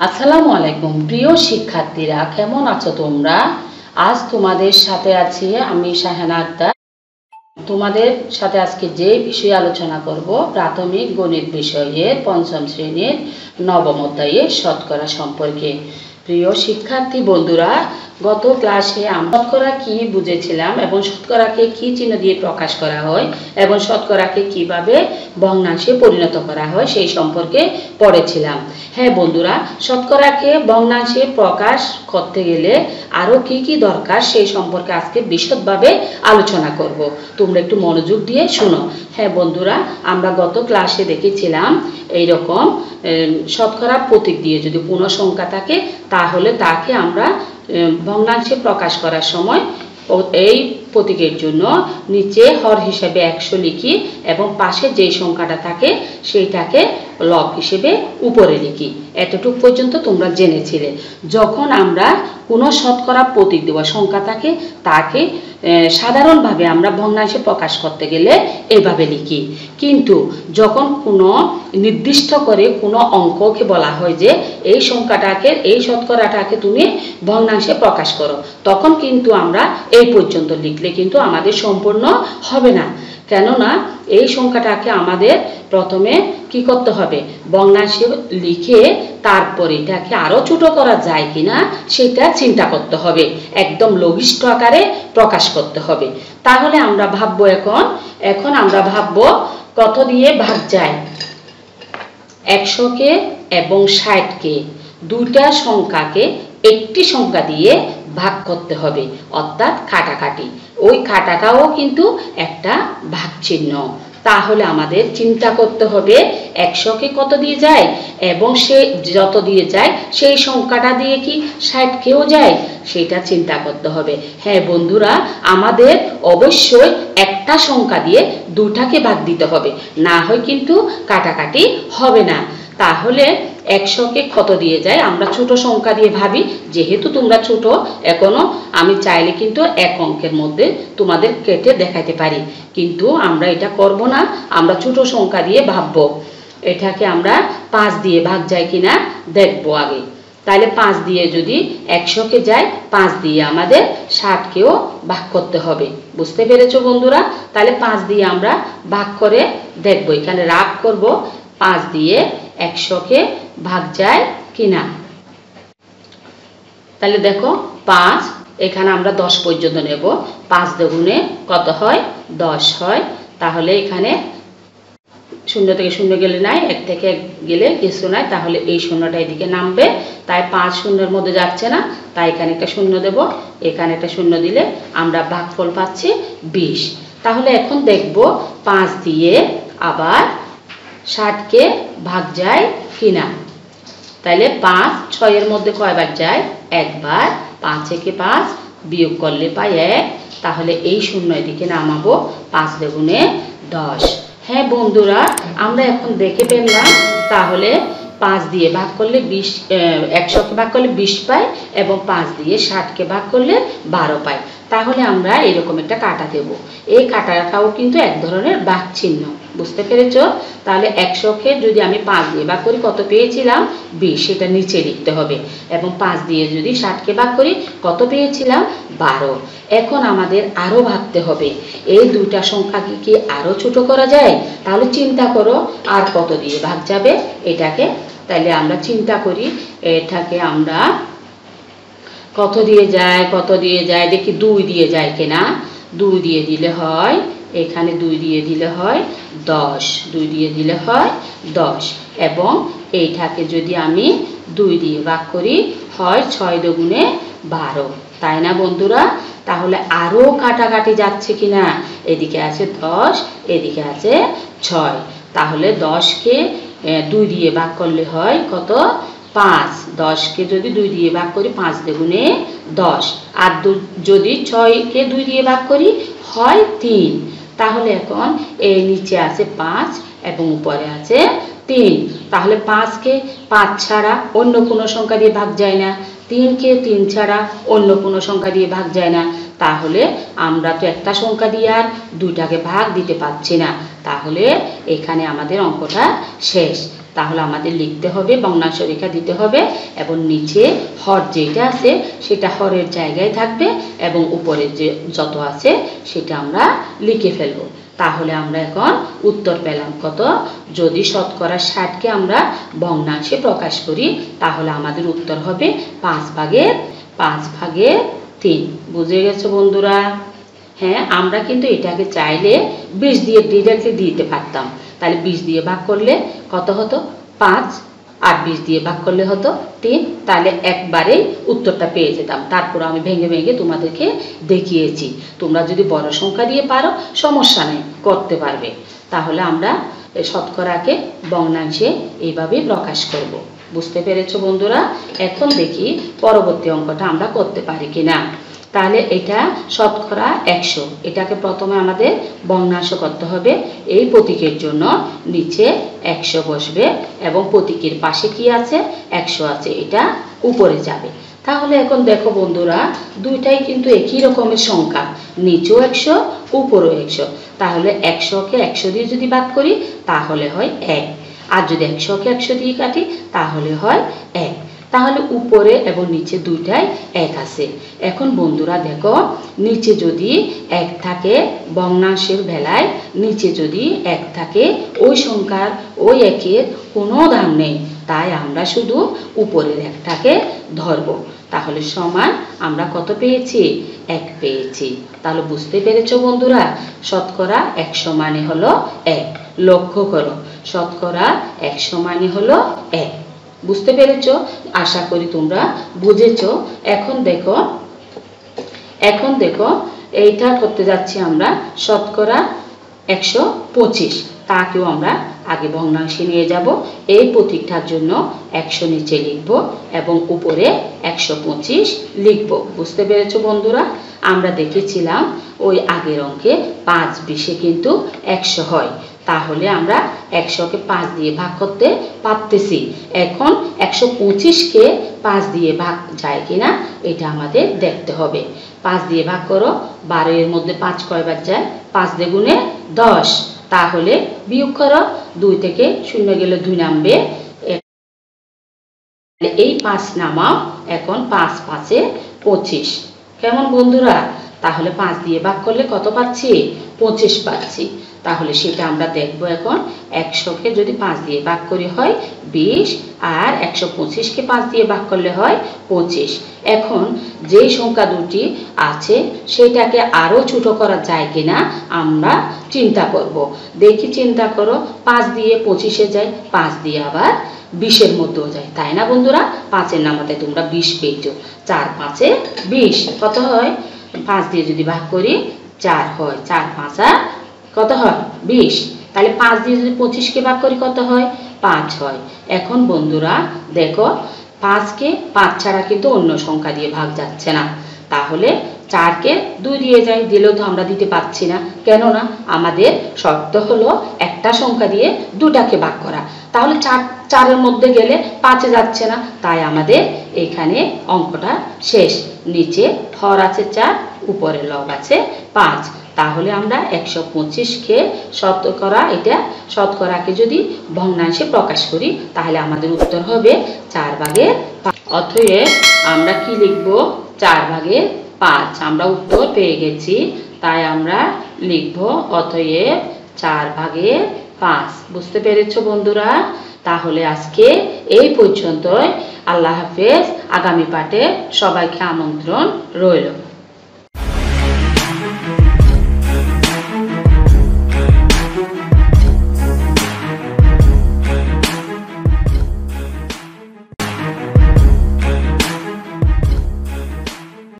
আসসালামু আলাইকুম প্রিয় শিক্ষার্থীরা, কেমন আছো তোমরা? আজ তোমাদের সাথে আছি আমি শাহানা আক্তার। তোমাদের সাথে আজকে যে বিষয়ে আলোচনা করব, প্রাথমিক গণিত বিষয়ের পঞ্চম শ্রেণীর নবম অধ্যায়ে শতকরা সম্পর্কে। প্রিয় শিক্ষার্থী বন্ধুরা, গত ক্লাসে আমরা শতকরা কি বুঝেছিলাম এবং শতকরাকে কি চিহ্ন দিয়ে প্রকাশ করা হয় এবং শতকরাকে কিভাবে ভগ্নাংশে পরিণত করা হয় সেই সম্পর্কে পড়েছিলাম। হ্যাঁ বন্ধুরা, শতকরাকে ভগ্নাংশে প্রকাশ করতে গেলে আরও কি কি দরকার সেই সম্পর্কে আজকে বিশদভাবে আলোচনা করব। তোমরা একটু মনোযোগ দিয়ে শোনো। হ্যাঁ বন্ধুরা, আমরা গত ক্লাসে দেখেছিলাম এইরকম শতকরা প্রতীক দিয়ে যদি পূর্ণ সংখ্যা থাকে তাহলে তাকে আমরা ভগ্নাংশে প্রকাশ করার সময় এই প্রতীকের জন্য নিচে হর হিসেবে 100 লিখি এবং পাশে যেই সংখ্যাটা থাকে সেইটাকে লব হিসেবে উপরে লিখি। এতটুকু পর্যন্ত তোমরা জেনেছিলে। যখন আমরা কোনো শতকরা প্রতীক দেওয়া সংখ্যা থাকে তাকে সাধারণভাবে আমরা ভগ্নাংশে প্রকাশ করতে গেলে এইভাবে লিখি, কিন্তু যখন কোনো নির্দিষ্ট করে কোনো অঙ্ককে বলা হয় যে এই সংখ্যাটাকে এই শতকরাটাকে তুমি ভগ্নাংশে প্রকাশ করো, তখন কিন্তু আমরা এই পর্যন্ত লিখলে কিন্তু আমাদের সম্পূর্ণ হবে না। কেননা এই সংখ্যাটাকে আমাদের প্রথমে কি করতে হবে, ভগ্নাংশে লিখে তারপরে এটাকে আরো ছোট করা যায় কিনা সেটা চিন্তা করতে হবে, একদম লঘিষ্ঠ আকারে প্রকাশ করতে হবে। তাহলে আমরা ভাববো এখন আমরা ভাববো কত দিয়ে ভাগ যায়, 100কে এবং 60কে, দুইটা সংখ্যাকে একটি সংখ্যা দিয়ে ভাগ করতে হবে, অর্থাৎ কাটাকাটি। ওই কাটাটাও কিন্তু একটা ভাগ চিহ্ন। তাহলে আমাদের চিন্তা করতে হবে 100কে কত দিয়ে যায় এবং সে যত দিয়ে যায় সেই সংখ্যাটা দিয়ে কি 60কেও যায় সেটা চিন্তা করতে হবে। হ্যাঁ বন্ধুরা, আমাদের অবশ্যই একটা সংখ্যা দিয়ে দুটাকে ভাগ দিতে হবে, না হয় কিন্তু কাটাকাটি হবে না। তাহলে 100কে কত দিয়ে যায়, আমরা ছোট সংখ্যা দিয়ে ভাবি। যেহেতু তোমরা ছোট এখনো, আমি চাইলে কিন্তু এক অঙ্কের মধ্যে তোমাদের কেটে দেখাতে পারি, কিন্তু আমরা এটা করব না। আমরা ছোট সংখ্যা দিয়ে ভাববো। এটাকে আমরা 5 দিয়ে ভাগ যায় কিনা দেখবো আগে। তাহলে 5 দিয়ে যদি 100কে যায়, 5 দিয়ে আমাদের 60কেও ভাগ করতে হবে। বুঝতে পেরেছো বন্ধুরা? তাহলে 5 দিয়ে আমরা ভাগ করে দেখবো, এখানে রাগ করব 5 দিয়ে 100কে ভাগ যায় কিনা। তাহলে দেখো 5, এখানে আমরা 10 পর্যন্ত নেব। 5 দুগুণে কত হয়, 10 হয়। তাহলে এখানে 0 থেকে 0 গেলে নাই, 1 থেকে 1 গেলে কিছু নাই, তাহলে এই শূন্যটা এদিকে নামবে। তাই 5 শূন্যের মধ্যে যাচ্ছে না, তাই এখানে একটা শূন্য দেব, এখানে একটা শূন্য দিলে আমরা ভাগফল পাচ্ছি 20। তাহলে এখন দেখব 5 দিয়ে আবার 60কে ভাগ যায় কিনা। তাহলে 5 6 এর মধ্যে কয়বার যায়, একবার। 5 থেকে 5 বিয়োগ করলে পাই 1, তাহলে এই শূন্য এদিকে নামাবো। 5 দুগুণে 10। হ্যাঁ বন্ধুরা, আমরা এখন দেখে পেলাম তাহলে 5 দিয়ে ভাগ করলে 20, 100কে ভাগ করলে 20 পাই এবং 5 দিয়ে 60কে ভাগ করলে 12 পাই। তাহলে আমরা এরকম একটা কাটা দেব। এই কাটাটাও কিন্তু এক ধরনের ভাগ চিহ্ন। বুঝতে পেরেছো? তাহলে 100কে যদি আমি 5 দিয়ে ভাগ করি কত পেয়েছিলাম, 20, সেটা নিচে লিখতে হবে। এবং 5 দিয়ে যদি 60কে ভাগ করি কত পেয়েছিলাম, 12। এখন আমাদের আরো ভাবতে হবে এই দুইটা সংখ্যাকে কি আরো ছোট করা যায়। তাহলে চিন্তা করো আর কত দিয়ে ভাগ যাবে এটাকে। তাহলে আমরা চিন্তা করি, এটাকে আমরা কত দিয়ে যায় দেখি। 2 দিয়ে যায় কিনা, 2 দিয়ে দিলে হয়, এখানে 2 দিয়ে দিলে হয় 10, 2 দিয়ে দিলে হয় 10। এবং এইটাকে যদি আমি 2 দিয়ে ভাগ করি হয় 6 দুগুণে 12, তাই না বন্ধুরা? তাহলে আরো কাটাকাটি যাচ্ছে কিনা, এদিকে আছে 10, এদিকে আছে 6। তাহলে 10কে 2 দিয়ে ভাগ করলে হয় কত, 5। 10কে যদি 2 দিয়ে ভাগ করি 5 দুগুণে 10, আর যদি 6কে 2 দিয়ে ভাগ করি হয় 3। তাহলে এখন এই নিচে আছে 5 এবং উপরে আছে 3। তাহলে 5কে 5 ছাড়া অন্য কোনো সংখ্যা দিয়ে ভাগ যায় না, 3কে 3 ছাড়া অন্য কোনো সংখ্যা দিয়ে ভাগ যায় না, তাহলে আমরা তো একটা সংখ্যা দিয়ে আর দুইটাকে ভাগ দিতে পারছি না, তাহলে এখানে আমাদের অঙ্কটা শেষ। তাহলে আমাদের লিখতে হবে, ভগ্নাংশ রেখা দিতে হবে এবং নিচে হর যেটা আছে সেটা হরের জায়গায় থাকবে এবং উপরে যে যত আছে সেটা আমরা লিখে ফেলবো। তাহলে আমরা এখন উত্তর পেলাম কত? যদি শতকরা 60কে আমরা ভগ্নাংশে প্রকাশ করি তাহলে আমাদের উত্তর হবে 5/3। বুঝে গেছো বন্ধুরা? হ্যাঁ, আমরা কিন্তু এটাকে চাইলে 20 দিয়ে ডিরেক্টলি দিতে পারতাম। তাহলে 20 দিয়ে ভাগ করলে কত হতো? 5, আর 20 দিয়ে ভাগ করলে হতো 3। তাহলে একবারেই উত্তরটা পেয়ে যেতাম। তারপর আমি ভেঙে ভেঙে তোমাদেরকে দেখিয়েছি। তোমরা যদি বড় সংখ্যা দিয়ে পারো সমস্যা নেই, করতে পারবে। তাহলে আমরা শতকরাকে ভগ্নাংশে এইভাবে প্রকাশ করব। বুঝতে পেরেছো বন্ধুরা? এখন দেখি পরবর্তী অঙ্কটা আমরা করতে পারি কিনা। তাহলে এটা শতকরা 100, এটাকে প্রথমে আমাদের ভগ্নাংশ করতে হবে। এই প্রতীকের জন্য নিচে 100 বসবে এবং প্রতীকের পাশে কি আছে? 100 আছে, এটা উপরে যাবে। তাহলে এখন দেখো বন্ধুরা, দুইটাই কিন্তু একই রকমের সংখ্যা, নিচেও 100 উপরেও 100। তাহলে 100কে 100 দিয়ে যদি ভাগ করি তাহলে হয় 1, আর যদি 100কে 100 দিয়ে কাটি তাহলে হয় 1। তাহলে উপরে এবং নিচে দুইটাই 1 আছে। এখন বন্ধুরা দেখো, নিচে যদি 1 থাকে ভগ্নাংশের বেলায়, নিচে যদি 1 থাকে ওই সংখ্যার ওই 1-এর কোনো দাম নেই, তাই আমরা শুধু উপরের 1টাকে ধরব। তাহলে সমান আমরা কত পেয়েছি? 1 পেয়েছি। তাহলে বুঝতে পেরেছো বন্ধুরা? শতকরা 100 মানে হলো 1। লক্ষ্য করো, শতকরা 100 মানে হলো 1। বুঝতে পেরেছো? আশা করি তোমরা বুঝেছো। এখন দেখো এইটা করতে যাচ্ছি আমরা শতকরা 125। তাকেও আমরা আগে ভগ্নাংশে নিয়ে যাব। এই প্রতীকটার জন্য 100 নিচে লিখব এবং উপরে 125 লিখব। বুঝতে পেরেছো বন্ধুরা? আমরা দেখেছিলাম ওই আগের অঙ্কে 5-20-এ কিন্তু 100 হয়। তাহলে আমরা 100কে 5 দিয়ে ভাগ করতে পারতেছি। এখন 125কে 5 দিয়ে ভাগ যায় কিনা এটা আমাদের দেখতে হবে। 5 দিয়ে ভাগ করো, 12 এর মধ্যে 5 কয়বার যায়? 5 দ্বিগুণে 10। তাহলে বিয়োগ করো, 2 থেকে 0 গেলে 2 নামবে। এই 5 নামাও। এখন 5×5 = 25। কেমন বন্ধুরা? তাহলে 5 দিয়ে ভাগ করলে কত পাচ্ছি? 25 পাচ্ছি। তাহলে সেটা আমরা দেখব। এখন 100কে যদি 5 দিয়ে ভাগ করি হয় 20, আর 125কে 5 দিয়ে ভাগ করলে হয় 25। এখন যেই সংখ্যা দুটি আছে সেটাকে আরো ছোট করা যায় কিনা আমরা চিন্তা করব। দেখি, চিন্তা করো, 5 দিয়ে 25-এ যায়, 5 দিয়ে আবার 20-এর মধ্যেও যায়, তাই না বন্ধুরা? 5-এর নামাতে তোমরা 20 পেয়েছো। 4×5 = 20। কত হয়? 5 দিয়ে যদি ভাগ করি 4 হয়, 4×5 কত হয়? 20। তাহলে 5 দিয়ে যদি 25কে ভাগ করি কত হয়? 5 হয়। এখন বন্ধুরা দেখো, 5কে 5 ছাড়া কিন্তু অন্য সংখ্যা দিয়ে ভাগ যাচ্ছে না। তাহলে 4কে 2 দিয়ে যাই, দিলেও তো আমরা দিতে পারছি না। কেননা আমাদের শর্ত হলো একটা সংখ্যা দিয়ে দুটাকে ভাগ করা। তাহলে 4-4-এর মধ্যে গেলে 5-এ যাচ্ছে না, তাই আমাদের এখানে অঙ্কটা শেষ। নিচে হর আছে 4, উপরে লব আছে 5। তাহলে আমরা 125কে শতকরাকে যদি ভগ্নাংশে প্রকাশ করি তাহলে আমাদের উত্তর হবে 4/5। অতএব আমরা কি লিখব? 4/5। আমরা উত্তর পেয়ে গেছি, তাই আমরা লিখব অতএব 4/5। বুঝতে পেরেছো বন্ধুরা? তাহলে আজকে এই পর্যন্তই। আল্লাহ হাফেজ। আগামী পাঠে সবাইকে আমন্ত্রণ রইল।